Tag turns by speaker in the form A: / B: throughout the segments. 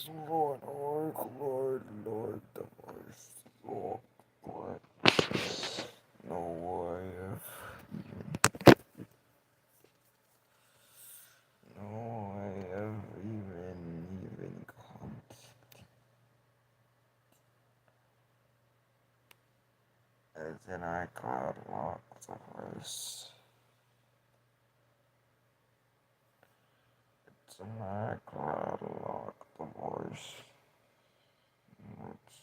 A: Lord, Lord, Lord, the voice, Lord, Lord, no way no way of even concept as in iCloud lock the voice. It's an iCloud lock the voice. Let's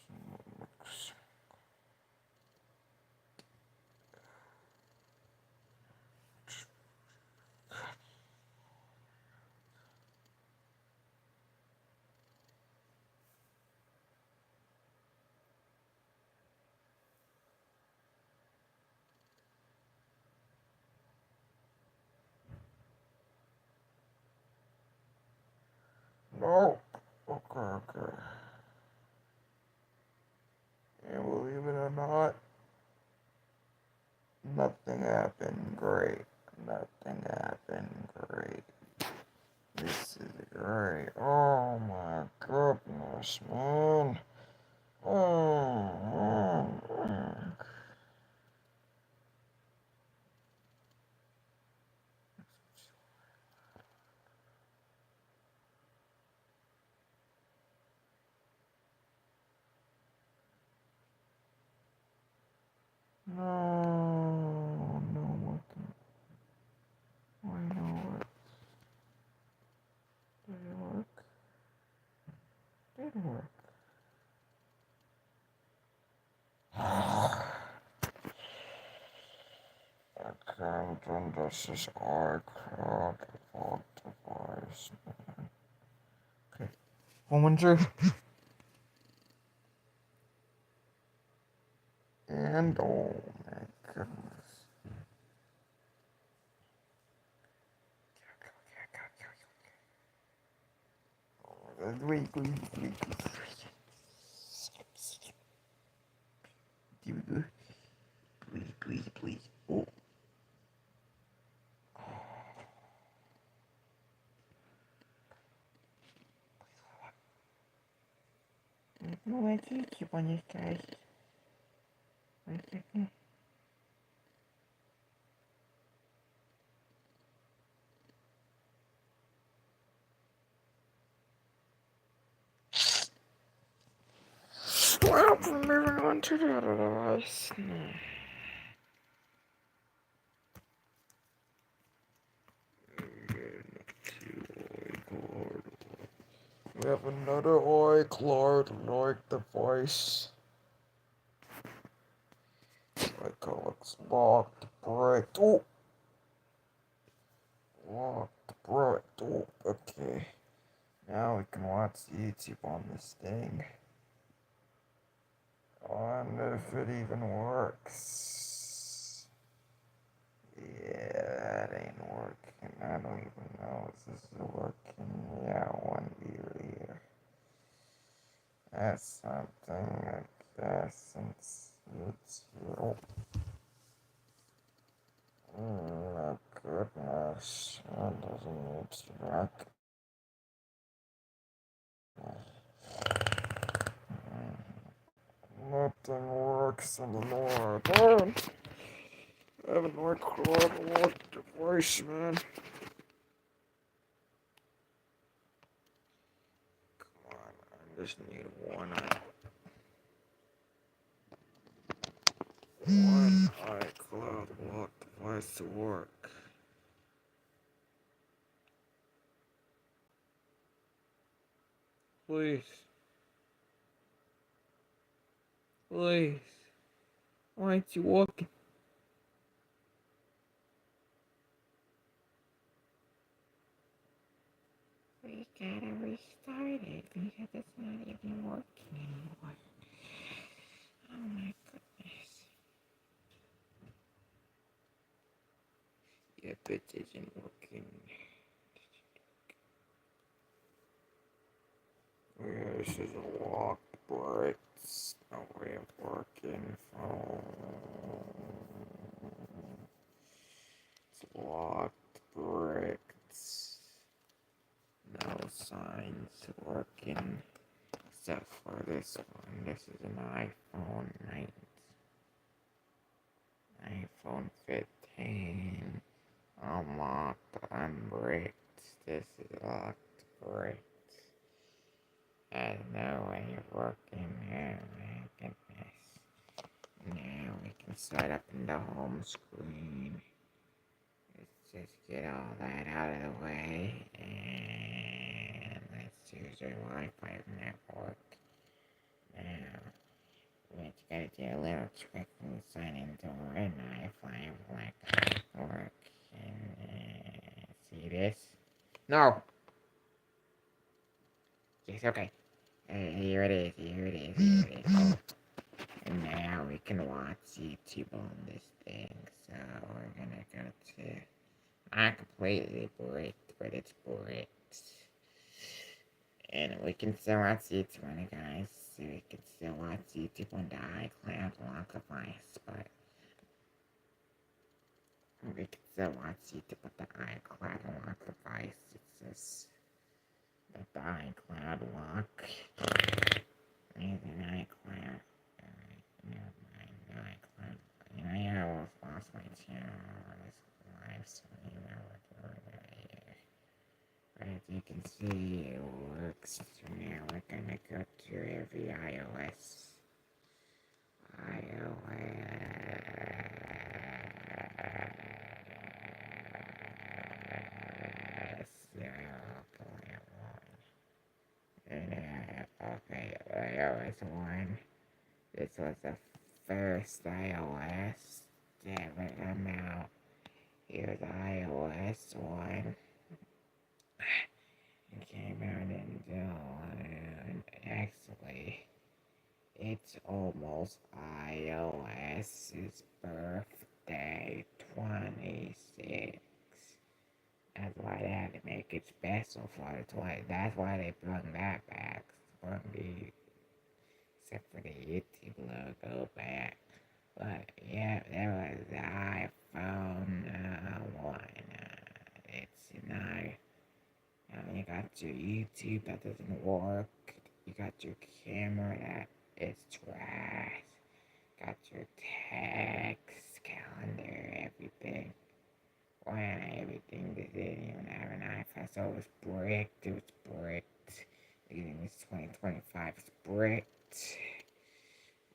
A: no. Okay. And believe it or not, nothing happened great. Nothing happened great. This is great. Oh my goodness, man. Oh. No, no, what the, why no work? Did it work? Did it work? Accountant, this is iCloud vault device. Okay. Holminger. And oh my goodness. Wait. Here we go. Please. Oh. Ну, I can't keep on this guy. One second. Well, we're moving on to the other device. We have another iCloud like device. I call it locked bright. Oh! Locked bright. Oh, okay. Now we can watch YouTube on this thing. I wonder if it even works. Yeah, that ain't working. I don't even know if this is working. Yeah, 1 year. That's something, I guess, since it's here. Oh, goodness. That doesn't need to work. Nothing works anymore. Darn! I haven't worked hard on the device, man. Come on, I just need one iCloud lock device to work. Please. Please. Why aren't you walking? We gotta restart it because it's not even working anymore. Oh my goodness. Yep, it isn't working. Yeah, this is a locked brick. It's no way of working. It's locked bricks. No no signs working except for this one. This is an iPhone 15. Unlocked, unbricked. This is locked, bricked. Has no way of working. Oh my goodness. Now we can set up in the home screen. Let's just get all that out of the way. And let's use our Wi-Fi network. Now, we gotta do a little trick when we sign into our Wi-Fi like work. See this? No! Yes, okay. Here it is, here it is, here it is. Oh. And now we can watch YouTube on this thing. So we're gonna go to not completely bricked, but it's bricked. And we can still watch YouTube on it, guys. So we can still watch YouTube on the iCloud lock device, but we can still watch YouTube with the iCloud lock device. It's just that the iCloud lock is an iCloud. Never mind, the iCloud. I almost lost my channel on this live stream. But as you can see, it works. So now we're gonna go to every iOS. Okay, iOS 1. This was the first iOS that ever come out. Here's iOS 1. It came out in June. Actually, it's almost iOS's birthday, 26. That's why they had to make it special for the 20. That's why they brought that back. Except for the YouTube logo back. But yeah, that was the iPhone 1. It's an you got your YouTube that doesn't work. You got your camera that is trash. Got your text, calendar, everything. Everything that didn't even have an iPhone. So it was bricked. It was bricked. Even this 2025 is bricked.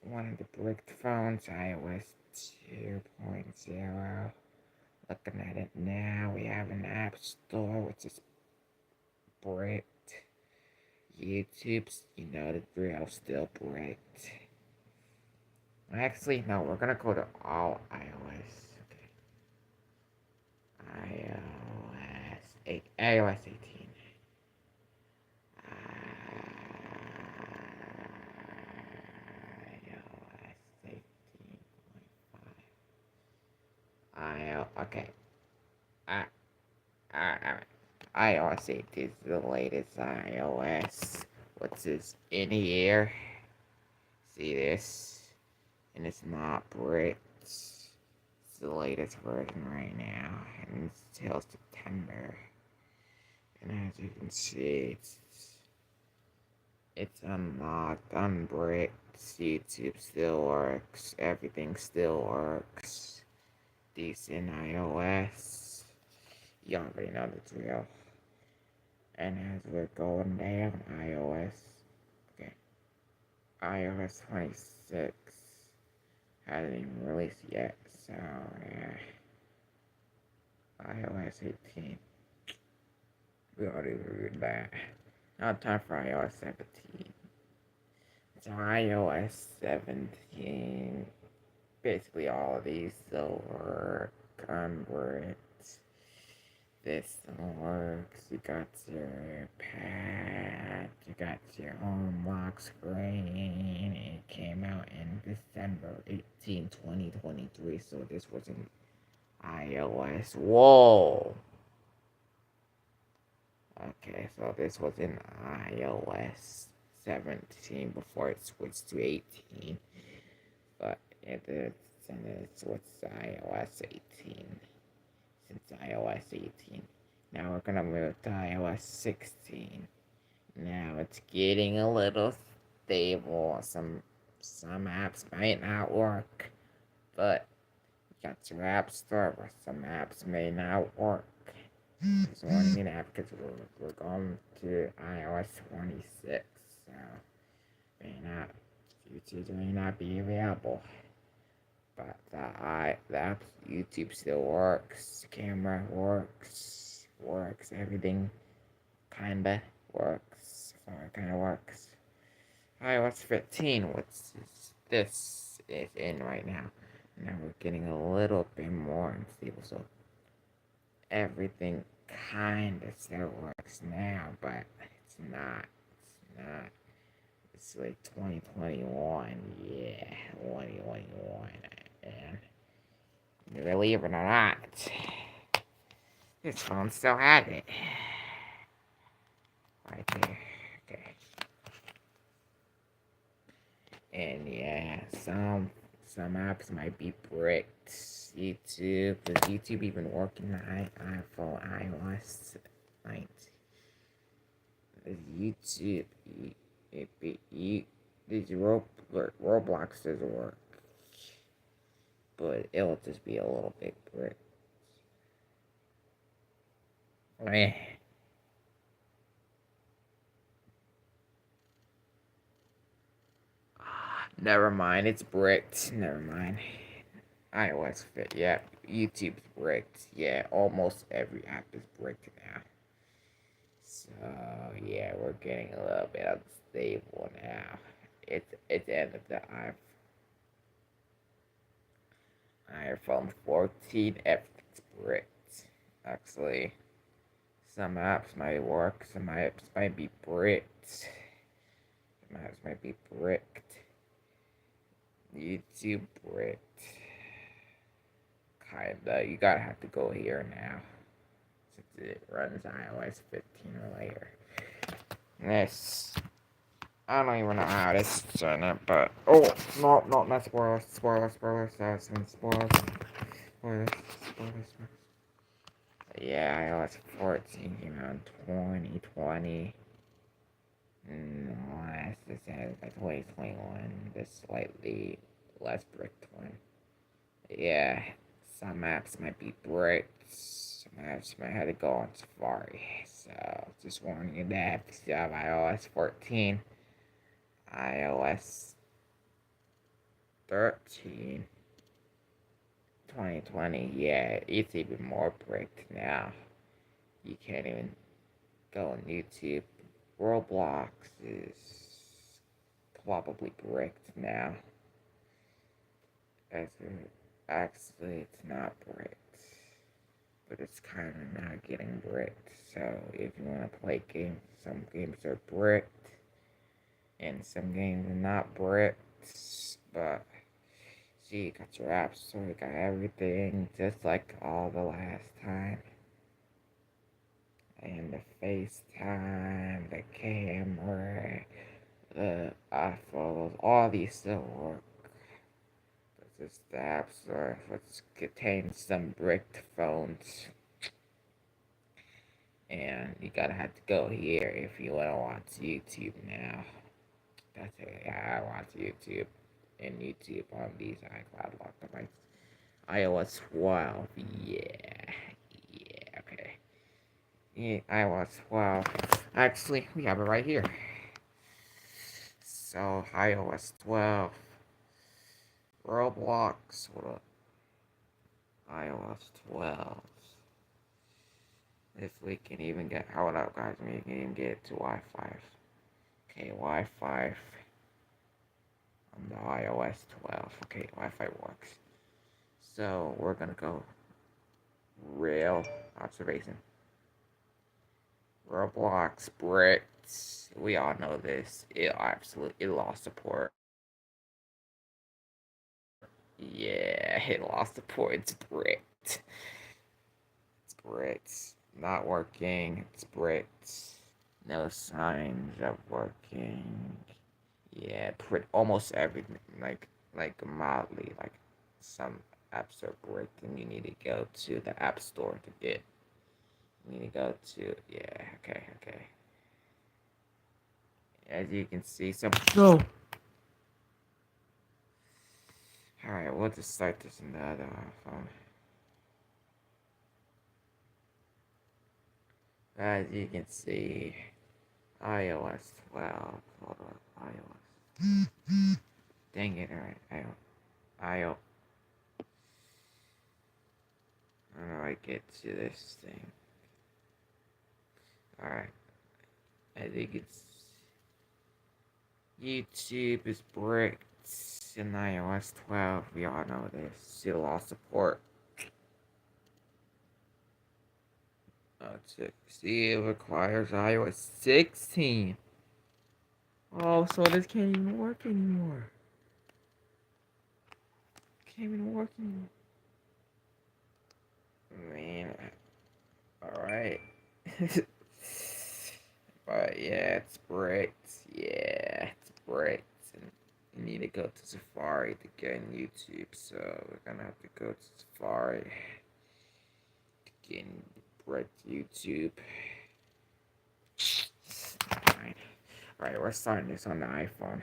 A: One of the bricked phones, iOS 2.0. Looking at it now, we have an app store which is bricked. YouTube's, you know the drill, still bricked. Actually, no, we're gonna go to all iOS. Okay. iOS 18. iOS 18.5. Okay. Alright. iOS 18 is the latest iOS. What's this in here? See this? And it's not bricked. It's the latest version right now. And it's till September. And as you can see, it's unlocked, unbricked. YouTube still works. Everything still works. Decent iOS. You already know the drill. And as we're going down, iOS 26 hasn't even released yet, so yeah. iOS 18. We already reviewed that. Now time for iOS 17. So iOS 17, basically all of these still work. Unbricked. This works. You got your pad, you got your home lock screen. It came out in December 18, 2023, so this was an iOS. Whoa! Okay, so this was in iOS 17 before it switched to 18, but it switched to iOS 18. Since iOS 18. Now we're gonna move to iOS 16. Now it's getting a little stable. Some apps might not work, but you got your app store where some apps may not work. Just warning you because we're going to iOS 26, so may not YouTube may not be available. But the app YouTube still works, camera works, everything kinda works. So it kinda works. iOS 15, this is in right now. Now we're getting a little bit more unstable, so everything kinda still works now, but it's not. It's not. It's like 2021, yeah, 2021, and believe it or not, this phone still has it. Right there. Okay. And yeah, some apps might be bricked. YouTube, does YouTube even work in the iPhone iOS 19? Does YouTube, this Roblox doesn't work, but it'll just be a little bit bricked. Eh. Never mind, it's bricked. Never mind. iOS fit, yeah. YouTube's bricked. Yeah, almost every app is bricked now. So yeah, we're getting a little bit unstable now. It's the end of the iPhone 14. Everything's bricked. Actually, some apps might work. Some apps might be bricked. Some apps might be bricked. YouTube bricked. Kinda. You gotta have to go here now. Since it runs iOS 15 or later. This. I don't even know how this is done it, but. Oh! No, no, not spoilers. Spoilers. That's been spoilers. Spoilers. Yeah, iOS 14 came out in 2020. Last December 2021. This slightly less bricked one. Yeah, some apps might be bricked. Some apps might have to go on Safari. So, just warning you that if you have iOS 14, iOS 13, 2020, yeah, it's even more bricked now. You can't even go on YouTube. Roblox is probably bricked now. Actually, it's not bricked. But it's kind of not getting bricked. So if you want to play games, some games are bricked, and some games are not bricked. But see, you got your app store, you got everything, just like all the last time. And the FaceTime, the camera, the iPhones, all these still work. But just the app store, which contains some bricked phones. And you gotta have to go here if you wanna watch YouTube now. That's it. I watch YouTube and YouTube on these iCloud lock devices. iOS 12, yeah, okay. Yeah, iOS 12. Actually, we have it right here. So, iOS 12. Roblox, what up? iOS 12. If we can even get, hold up guys, we can even get it to Wi-Fi. Okay, Wi-Fi on the iOS 12. Okay, Wi-Fi works. So we're gonna go real observation. Roblox bricked. We all know this. It lost support. Yeah, it lost support. It's bricked. It's bricked. Not working. It's bricked. No signs of working. Yeah, almost everything. Like mildly. Like some apps are bricked, and you need to go to the app store to get We need to go to, yeah, okay. As you can see, some. No! Alright, we'll just start this in the other phone. As you can see, iOS 12. Hold on, iOS. Dang it, alright, iOS. How do I get to this thing? Alright, I think it's YouTube is bricked in iOS 12. We all know this. It'll all support. See, it requires iOS 16. Oh, so this can't even work anymore. Can't even work anymore. Man, alright. But yeah, it's bricked. Yeah, it's bricked. And you need to go to Safari to get on YouTube, so we're gonna have to go to Safari to get bricked YouTube. Alright, we're starting this on the iPhone.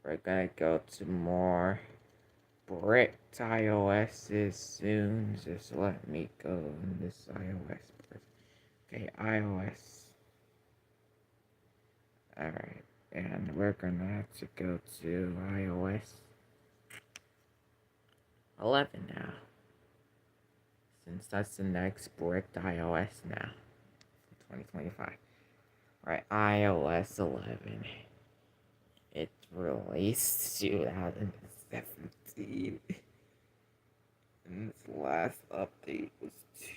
A: We're gonna go to more bricked iOS's soon. Just let me go in this iOS. Okay, iOS. Alright, and we're gonna have to go to iOS 11 now. Since that's the next bricked iOS now. 2025. Alright, iOS 11. It released 2017. And its last update was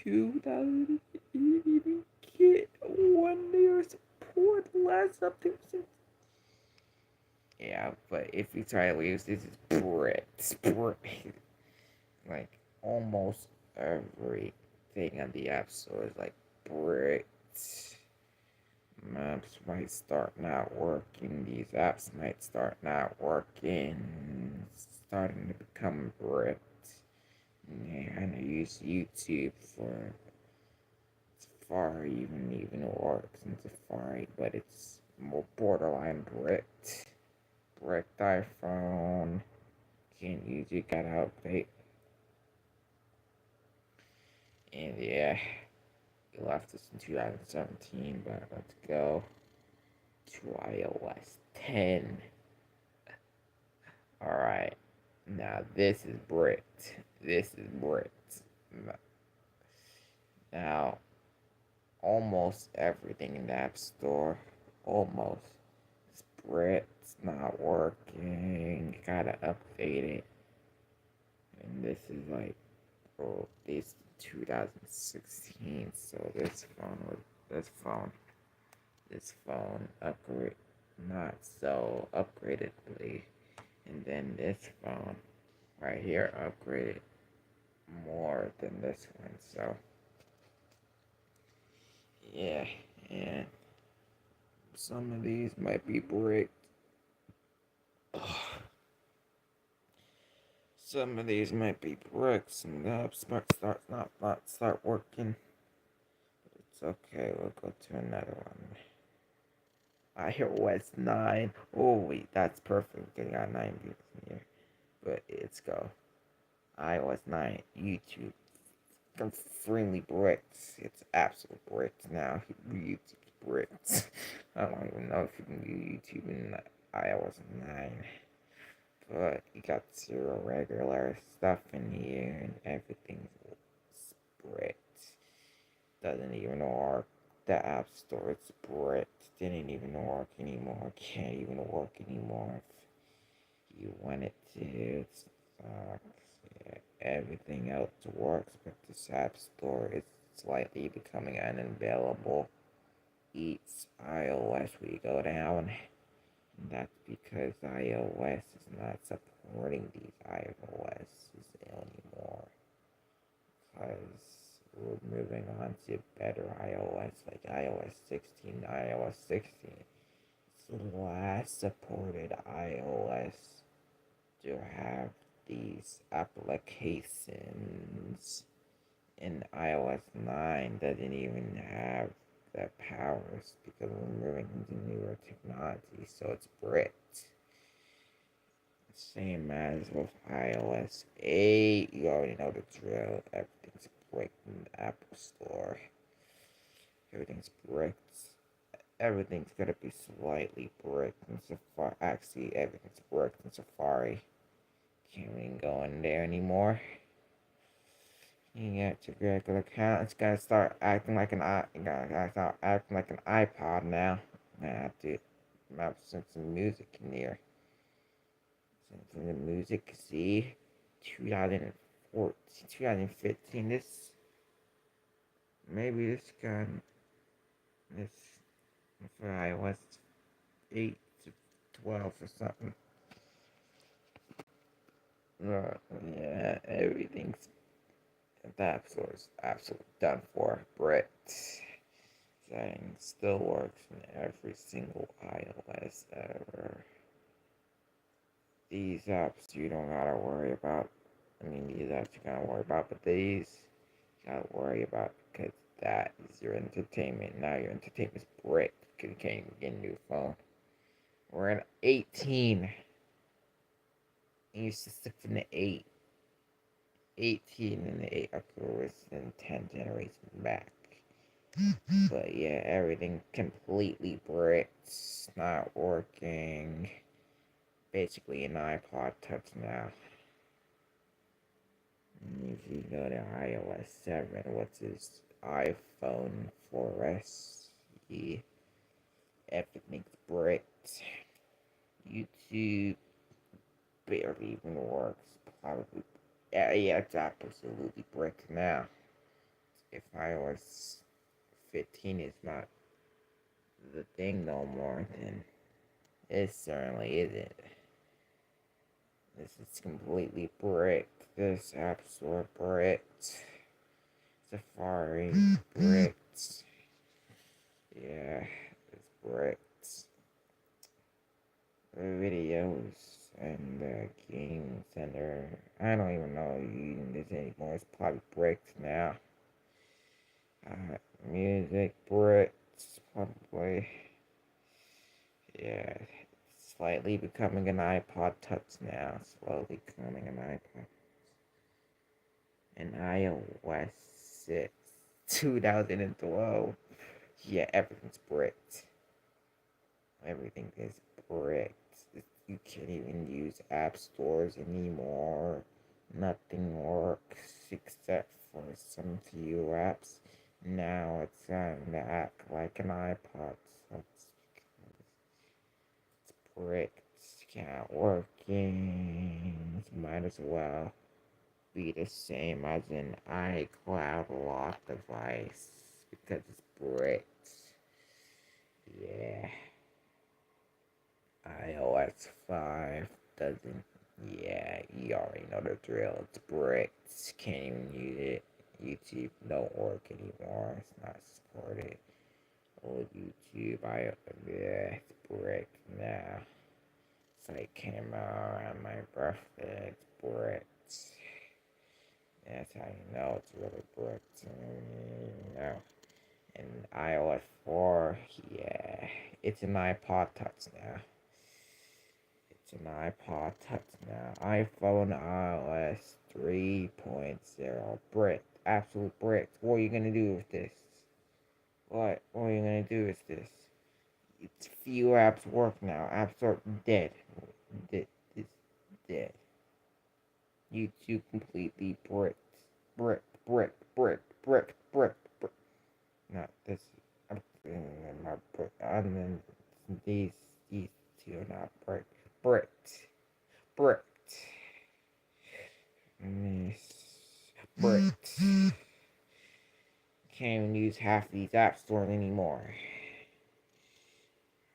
A: 2000. It didn't even get 1 year support. The last update was. Yeah, but if you try to use this, is bricked. Like, almost everything on the App Store is like bricked. Maps might start not working. These apps might start not working. It's starting to become bricked. Yeah, I use YouTube for Safari, even works in Safari, but it's more borderline bricked. Bricked iPhone. Can't use it, gotta update. And yeah, we left this in 2017, but let's go to iOS 10. Alright, now this is bricked. This is bricked. Now, almost everything in the App Store, almost, is bricked. It's not working. Gotta update it. And this is like, oh, this 2016. So this phone upgrade, not so upgradedly, and then this phone right here upgraded more than this one. So yeah, and some of these might be bricked. Some of these might be bricks, and the app not start working. But it's okay. We'll go to another one. iOS 9. Oh wait, that's perfect. Getting out 9 views in here. But let's go. iOS 9 YouTube. Extremely bricks. It's absolute bricks now. YouTube's bricks. I don't even know if you can do YouTube in iOS 9. But you got zero regular stuff in here and everything's bricked. Doesn't even work. The App Store, it's bricked. Didn't even work anymore. Can't even work anymore if you want it to. It sucks. Yeah, everything else works, but this App Store is slightly becoming unavailable. Each iOS we go down. And that's because iOS is not supporting these iOSs anymore. Because we're moving on to better iOS, like iOS 16. iOS 16 is the last supported iOS to have these applications And iOS 9 doesn't even have the powers because we're moving into newer technology, so it's bricked. Same as with iOS 8, you already know the drill. Everything's bricked in the Apple Store. Everything's bricked. Everything's gonna be slightly bricked in Safari. Actually, everything's bricked in Safari. Can't even go in there anymore. You get your regular account. It's gotta start acting like an gotta start acting like an iPod now. I have to send some music in there. Send some music. See, 2014, 2015. This maybe this gun this for iOS 8 to 12 or something. Yeah, everything's the App Store's absolutely done for. Brett saying still works in every single iOS ever. These apps you don't gotta worry about. I mean, these apps you gotta worry about, but these you gotta worry about because that is your entertainment. Now your entertainment's brick because you can't even get a new phone. We're in 18. And you still stick from the 8. 18 and the 8 up was in 10 generations back. But yeah, everything completely bricked, not working. Basically an iPod Touch now. And if you go to iOS 7, what's this iPhone 4S? Yeah, everything's bricked. YouTube barely even works. Probably. Yeah, it's absolutely bricked now. If iOS 15 is not the thing no more, then it certainly isn't. This is completely bricked. This App Store bricked. Safari bricked. Yeah, it's bricked. The videos and the game center. I don't even know using this anymore. It's probably bricked now. Music bricked, probably. Yeah, slightly becoming an iPod Touch now. Slowly becoming an iPod. And iOS 6, 2012. Yeah, everything's bricked. Everything is bricked. You can't even use app stores anymore. Nothing works except for some few apps. Now it's starting to act like an iPod. So it's bricked. Can't working. Might as well be the same as an iCloud lock device because it's bricked. Yeah. iOS 5 doesn't. Yeah, you already know the drill. It's bricked. Can't even use it. YouTube don't work anymore. It's not supported. Old YouTube, yeah, it's bricked now. Site came out around my birthday. It's bricked. That's how you know it's really bricked. You know. And iOS 4, yeah, it's an iPod Touch now. It's an iPod Touch now. iPhone iOS 3.0 brick. Absolute brick. What are you gonna do with this? What are you gonna do with this? It's few apps work now. Apps are dead. It's dead. YouTube completely bricked. Bricked. No, this. And then these two are not bricked. Bricked. Bricked. Can't even use half these app stores anymore.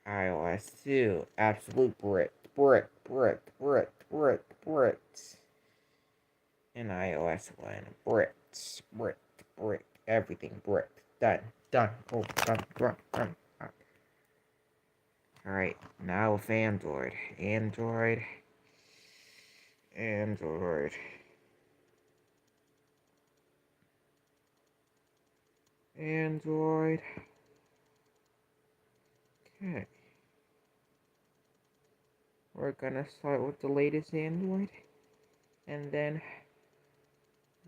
A: iOS 2, absolute bricked. And iOS 1, bricked. Everything bricked. Done. Oh, done. Alright, now with Android. Android. Android. Okay. We're gonna start with the latest Android. And then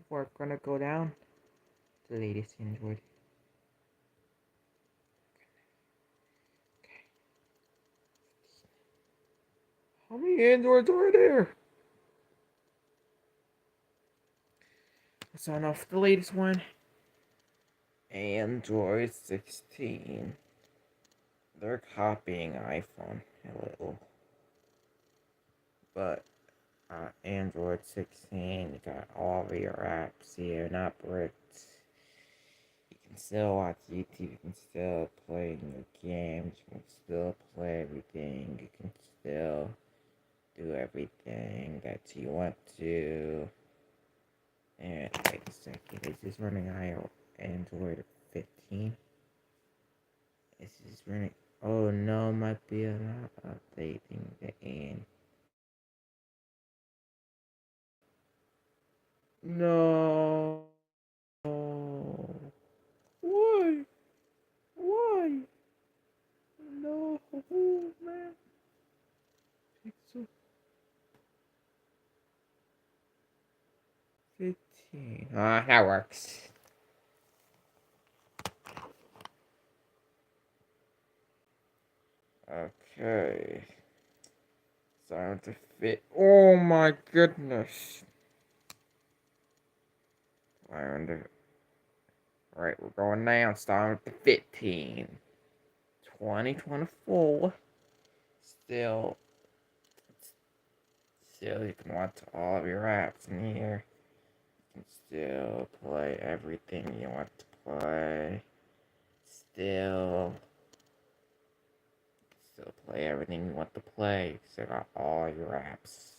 A: we're gonna go down to the latest Android. How many Androids are there? Let's sign off the latest one. Android 16. They're copying iPhone a little. But Android 16, you got all of your apps here, not bricked. You can still watch YouTube, you can still play your games, you can still play everything, you can still do everything that you want to. And wait a second, is this running Android 15? Is this running? Oh no, might be not updating the end. No. Why? Why? No, man. Pixel 15. Ah, that works. Okay. Time to fit. Oh my goodness. And right, we're going down. Starting with the 15. 2024. Still, still, you can watch all of your apps in here. You can still play everything you want to play. Still play everything you want to play. Still got all your apps.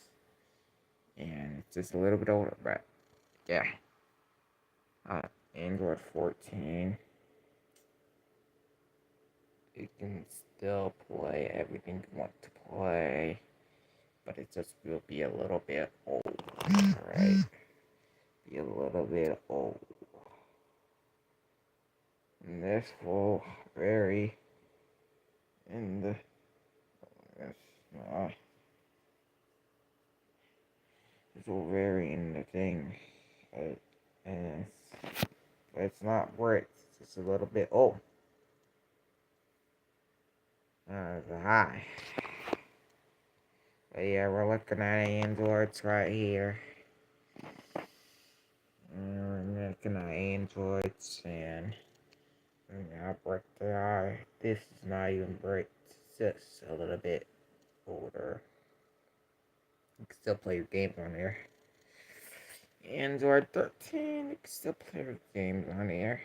A: And it's just a little bit older, but yeah. Uh, Android 14. You can still play everything you want to play, but it just will be a little bit old, right? Be a little bit old. And this will vary in the uh, this will vary in the thing, and it's not brick. It's a little bit old. High. But yeah, we're looking at Androids right here. We're looking at Androids and now brick they are. This is not even bricked. It's just a little bit older. You can still play your games on here. Android 13, you can still play your games on here.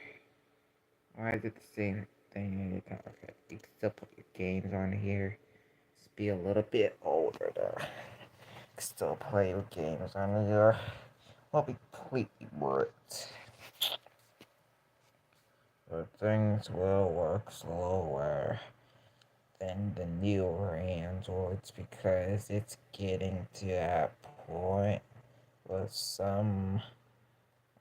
A: Why is it the same thing? Okay, you can still put your games on here. Just be a little bit older though. You can still play your games on here. Won't be completely bricked. But things will work slower than the newer Androids because it's getting to that point with some.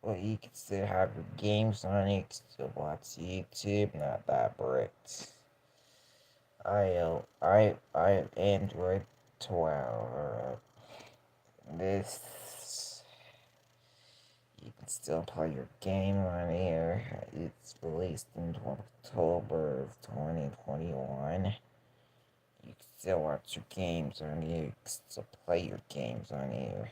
A: Well, you can still have your games on it, you can still watch YouTube, not that bricked. I have Android 12. This you can still play your game on here. It's released in October of 2021. You can still watch your games on here. You can still play your games on here.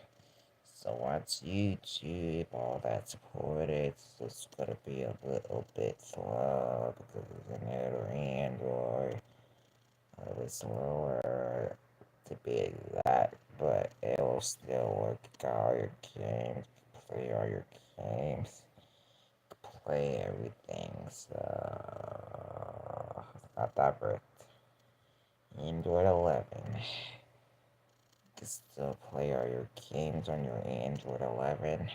A: So watch YouTube, all that supported. It's just gonna be a little bit slow because it's another Android. A little bit slower to be exact, but it will still work. All your games, play all your games, play everything. So it's not that brick. Android 11. You can still play all your games on your Android 11. You can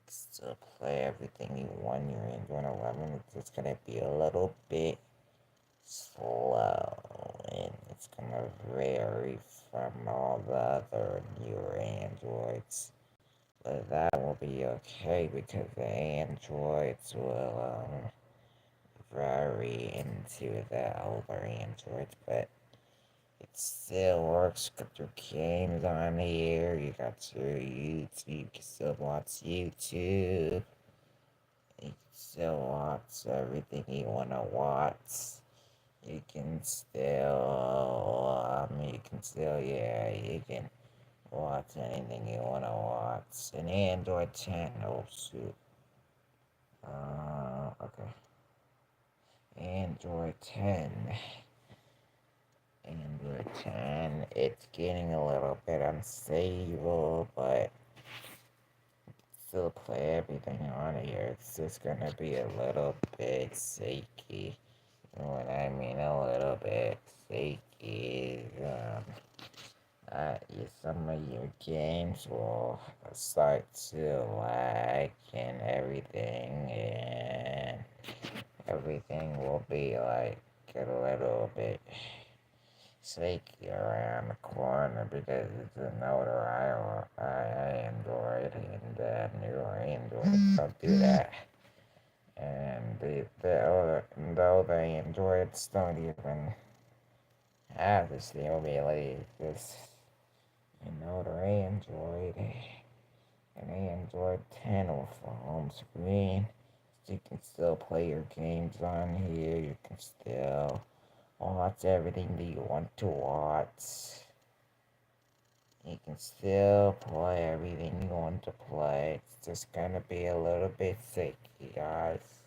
A: still play everything you want on your Android 11. It's just gonna be a little bit slow and it's gonna vary from all the other newer Androids. But that will will be okay because the androids will vary into the older androids, but it still works. Got your games on here. You got your YouTube. You can still watch YouTube. You can still watch everything you wanna watch. Yeah, you can watch anything you wanna watch. An Android channel, shoot. Okay. Android 10. Android 10. It's getting a little bit unstable, but still play everything on here. It's just gonna be a little bit shaky. What I mean, a little bit shaky is, some of your games will start to lag and everything will be like a little bit shaky around the corner because it's an older Android and newer Androids don't do that. And the older Androids don't even have the stability. This an older Android, an Android 10 with a home screen. So you can still play your games on here. You can still watch everything that you want to watch. You can still play everything you want to play. It's just gonna be a little bit shaky, guys.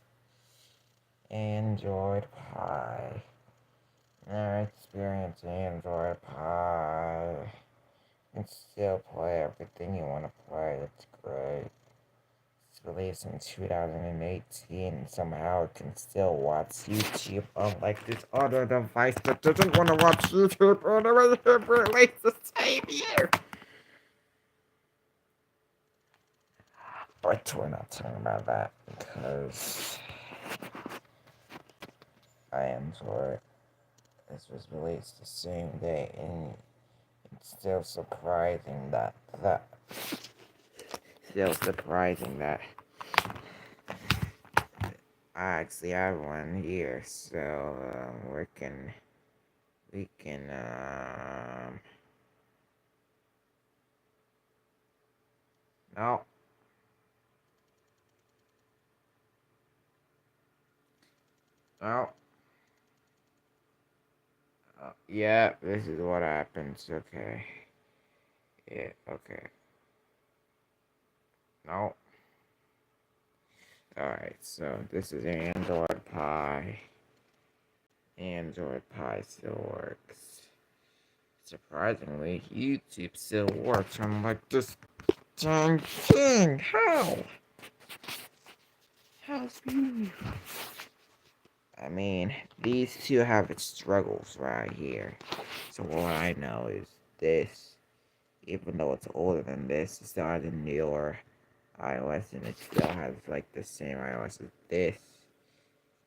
A: Android Pie. Now experience Android Pie. You can still play everything you want to play. It's great. It's released in 2018, and somehow it can still watch YouTube, unlike this other device that doesn't want to watch YouTube all the way here released the same year. But we're not talking about that because I enjoy it. This was released the same day, and it's still surprising that I actually have one here. So we can no. No. Yeah, this is what happens. Okay. Yeah, okay. No. Alright, so this is Android Pie. Android Pie still works. Surprisingly, YouTube still works. I'm like, this dang thing! How? How's you? I mean, these two have its struggles right here. So what I know is this, even though it's older than this, it still has a newer iOS, and it still has like the same iOS as this,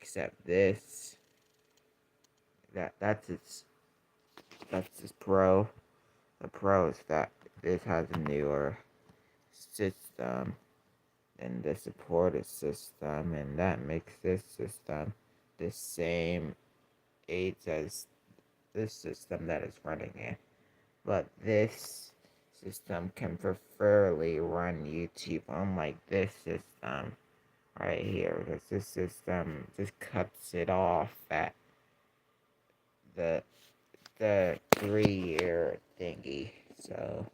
A: except this. That's its pro. The pro is that this has a newer system and the supported system, and that makes this system the same age as this system that is running in. But this system can preferably run YouTube, unlike this system right here, because this system just cuts it off at the 3 year thingy. So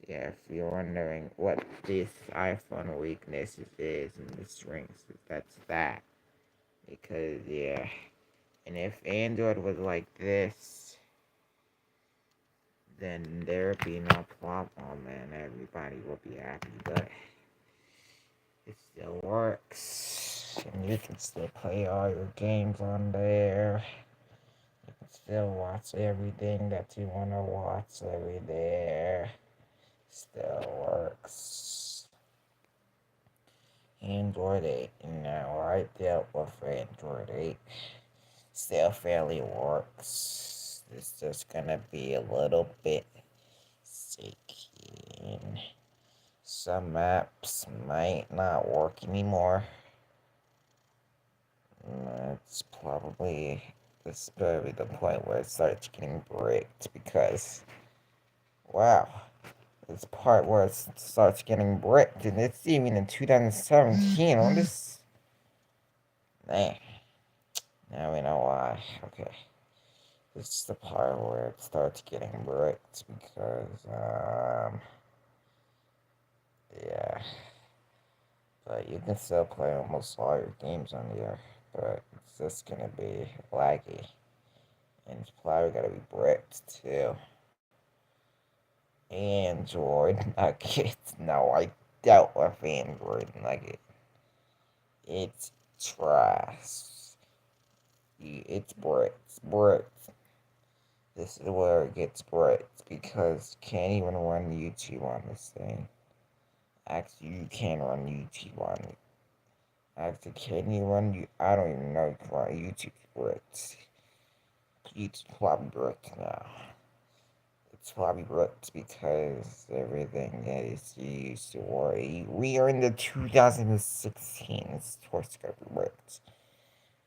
A: yeah, if you're wondering what this iPhone weakness is and the strengths, that's that. Because yeah, and if Android was like this, then there'd be no problem and everybody would be happy. But it still works, and you can still play all your games on there. You can still watch everything that you want to watch over there. Still works. Android 8. Now, I dealt with Android 8. Still fairly works. It's just gonna be a little bit shaky. Some apps might not work anymore. It's probably this is probably the point where it starts getting bricked because wow, this part where it starts getting bricked and it's even in 2017 on this. Man, now we know why. Okay, this is the part where it starts getting bricked because yeah, but you can still play almost all your games on here, but it's just gonna be laggy. And it's probably gotta be bricked too. Android Nuggets. No, I dealt with Android Nugget. It's trash. It's bricked. Bricked. This is where it gets bricked because you can't even run YouTube on this thing. Actually, you can run YouTube on it. Actually, can you run you? I don't even know if you can run YouTube bricked. YouTube's probably bricked now. It's probably bricked because everything that is used to worry. We are in the 2016. It's of course gonna be bricked.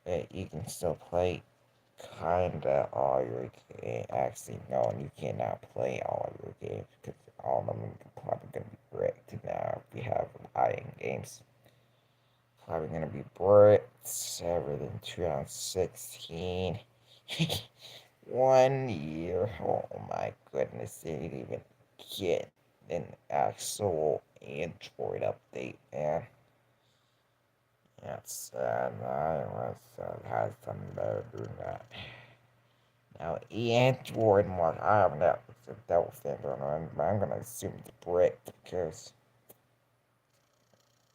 A: But you can still play kinda all your games. Actually, no, you cannot play all of your games because all of them are probably gonna be bricked now. If we have iron games, probably gonna be bricked. Everything 2016. 1 year. Oh my goodness, they didn't even get an actual Android update, man. That's sad. iOS has something better than that. Now, Android mark, I haven't dealt with Android, but I'm gonna assume it's bricked because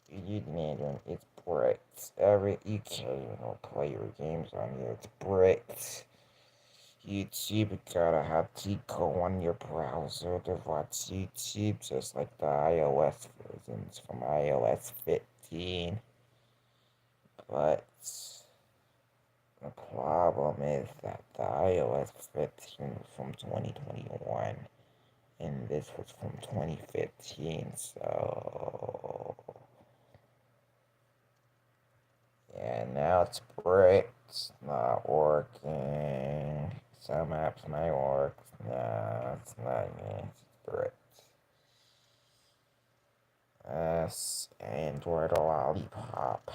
A: you Android, it's bricked. You can't even play your games on here. It's bricked. YouTube gotta have Tico on your browser to watch YouTube, just like the iOS versions from iOS 15. But the problem is that the iOS 15 was from 2021, and this was from 2015, so yeah, now it's bricked, it's not working. Some apps might work. No, it's not me. It's bricked. Android Lollipop.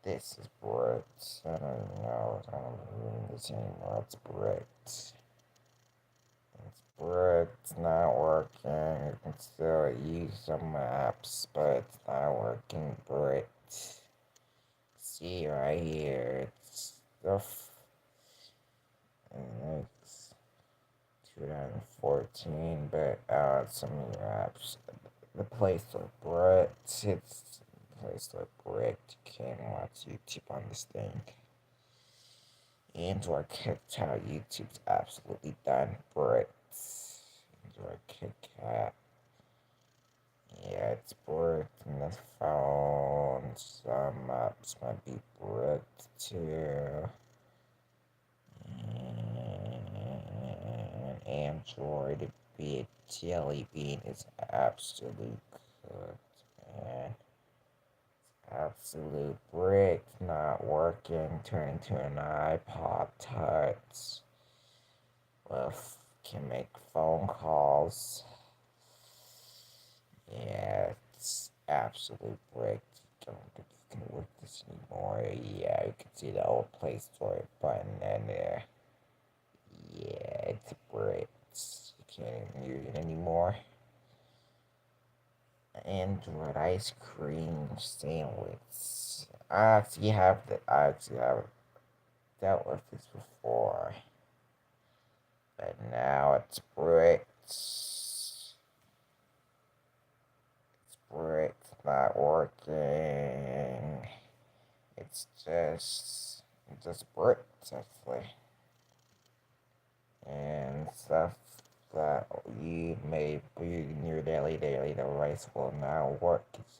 A: This is bricked. I don't know. I don't read this anymore. It's bricked. It's bricked. It's not working. You can still use some apps, but it's not working. Bricked. See right here. It's stuff. And it's 2014, but some of your apps. The Play Store bricked. It's the Play Store bricked. You can't watch YouTube on this thing. Android kicked out. YouTube's absolutely done. Bricked. Android kicked out. Yeah, it's bricked in the phone. Some apps might be bricked too. And Android be a jelly bean is absolute good, man. Absolute brick not working. Turn into an iPod Touch. Well, can make phone calls. Yeah, it's absolute brick. Don't think you can work this anymore. Yeah, you can see the old Play Store button in there. Yeah, it's brick. You can't even use it anymore. Android ice cream sandwich. I actually have dealt with this before, but now it's bricked. It's bricked, not working. It's just bricked actually, and stuff that you may be in your daily device will now work. It's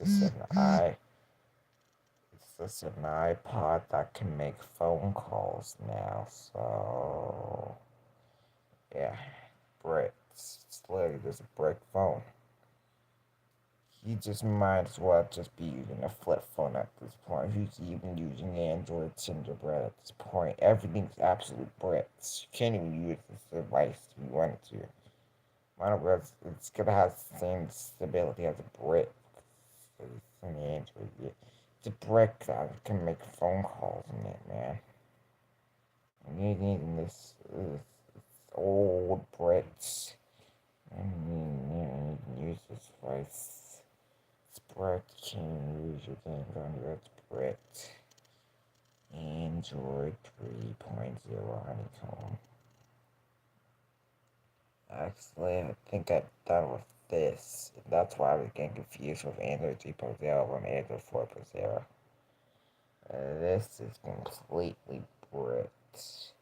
A: just an iPod that can make phone calls now. So yeah, brick. It's literally just a brick phone. You just might as well just be using a flip phone at this point. Who's even using Android Gingerbread at this point? Everything's absolute bricks. You can't even use this device if you want to. It's gonna have the same stability as a brick. It's an Android. It's a brick that can make phone calls in it, man. And you're using this old bricks. And you can use this device. Spread can use your game on your spread. Android 3.0 honeycomb. Actually, I think I'm done with this. That's why I was getting confused with Android 3.0 and Android 4.0. This is completely bricked.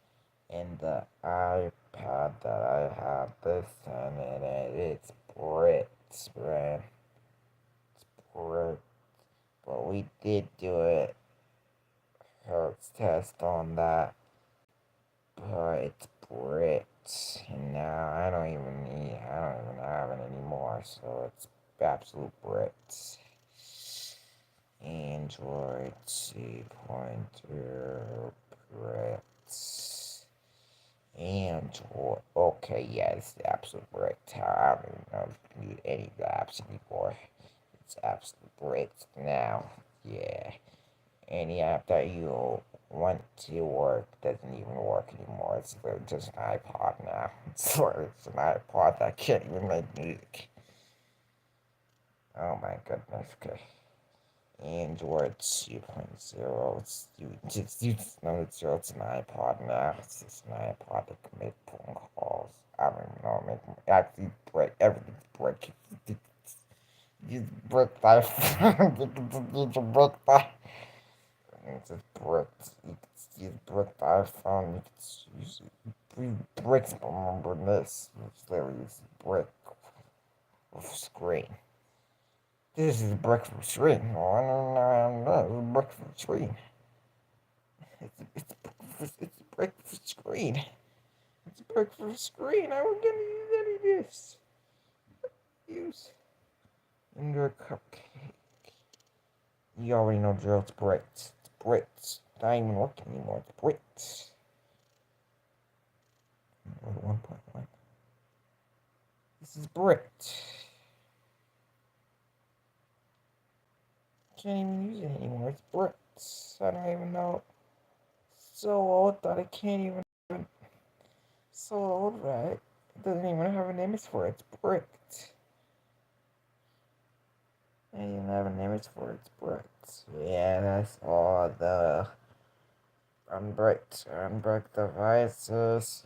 A: And the iPad that I have this time in it's bricked, man. It's bricked. But we did do it hertz test on that, but it's Brits, and now I don't even have it anymore, so it's absolute Brits. Android 2.0 Brits. Android, okay, yeah, it's the absolute Brits. I don't even know if you can use any of the apps anymore. It's absolute Brits now, yeah. Any app that you want to work doesn't even work anymore. It's literally just an iPod now. It's literally just an iPod that can't even make music. Oh my goodness. Okay. Android 2.0. You just know it's an iPod now. It's just an iPod that can make phone calls. I don't even know. Actually break everything's breaking. You break that. You can break that. It's just bricks. You can use brick iPhone. You can use bricks. Remember this? It's literally just brick with screen. This is a brick for screen. Oh, I don't know. It's a brick for screen. It's a brick for screen. It's a brick for screen. I was gonna use any of this. Use indoor cupcake. You already know drill. It's bricks. It's bricks. It's not even working anymore. It's bricks. 1.1. This is bricked. Can't even use it anymore. It's bricks. I don't even know. It's so old that I can't even. So old that it doesn't even have an image for it. It's bricked. I don't even have an image for it. It's bricked. Yeah, that's all the unbricked devices.